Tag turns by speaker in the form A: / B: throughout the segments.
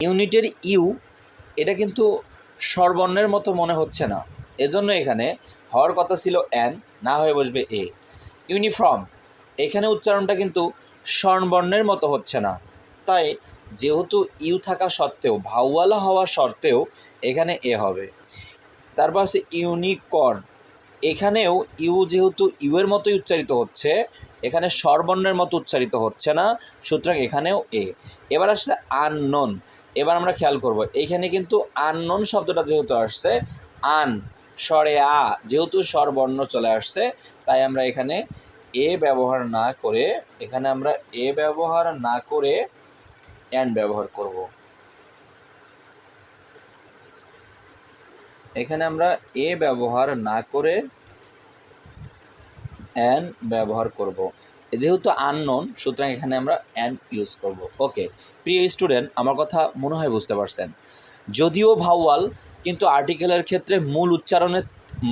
A: ইউনিটের ইউ এটা কিন্তু স্বরবর্ণের মতো মনে হচ্ছে না, এজন্য এখানে হওয়ার কথা ছিল এন, না হয়ে বসবে এ। ইউনিফর্ম এখানে উচ্চারণটা কিন্তু স্বরবর্ণের মতো হচ্ছে না, তাই যেহেতু ইউ থাকা সত্ত্বেও ভাওয়ালা হওয়া সত্ত্বেও এখানে এ হবে। তারপর আছে ইউনিকর্ন, এখানেও ইউ যেহেতু ইউ এর মতোই উচ্চারিত হচ্ছে, এখানে স্বরবর্ণের মতো উচ্চারিত হচ্ছে না, সুতরাং এখানেও এ। এবার আসলে আননোন, এবার আমরা খেয়াল করব এইখানে কিন্তু আননোন শব্দটা যেহেতু আসছে, আন স্বরে আ যেহেতু স্বরবর্ণ চলে আসছে, তাই আমরা এখানে এ ব্যবহার না করে অ্যান ব্যবহার করব। এখানে আমরা এ ব্যবহার না করে অ্যান ব্যবহার করব। যেহেতু আননোন, সুতরাং এখানে আমরা অ্যান ইউজ করব। ওকে প্রিয় স্টুডেন্ট, আমার কথা মনে হয় বুঝতে পারছেন। যদিও ভাওয়াল, কিন্তু আর্টিকেলের ক্ষেত্রে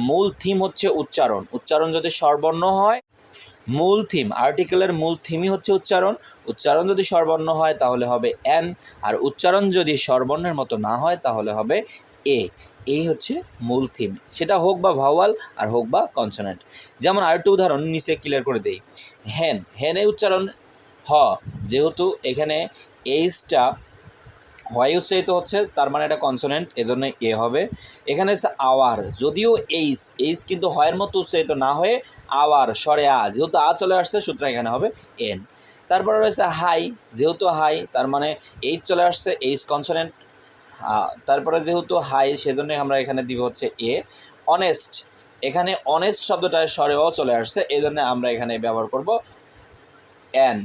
A: মূল থিম হচ্ছে উচ্চারণ। উচ্চারণ যদি স্বরবর্ণ হয়, মূল থিম, আর্টিকেলের মূল থিমই হচ্ছে উচ্চারণ। উচ্চারণ যদি স্বরবর্ণ হয় তাহলে হবে এন, আর উচ্চারণ যদি স্বরবর্ণের মতো না হয় তাহলে হবে এ। এই হচ্ছে মূল থিম, সেটা হোক বা ভাওয়াল আর হোক বা কনসোনেন্ট। যেমন আরেকটু উদাহরণ নিচে ক্লিয়ার করে দেই। হেন, হেনে উচ্চারণ হ, যেহেতু এখানে এইচটা হয় উচ্চারিত হচ্ছে, তার মানে এটা কনসোনেন্ট, এজন্য এ হবে। এখানে হচ্ছে আওয়ার, যদিও এইচ কিন্তু হয়ের মতো উচ্চারিত না হয়ে আওয়ার স্বরে আ, যেহেতু আ চলে আসছে, সুতরাং এখানে হবে এন। তারপরে রয়েছে হাই, যেহেতু হাই তার মানে এইচ চলে আসছে, এইচ কনসোনেন্ট। তারপরে যেহেতু হাই, সেজন্য আমরা এখানে দিব হচ্ছে এ। অনেস্ট, এখানে অনেস্ট শব্দটা স্বরে অ চলে আসছে, এই জন্য আমরা এখানে ব্যবহার করব এন।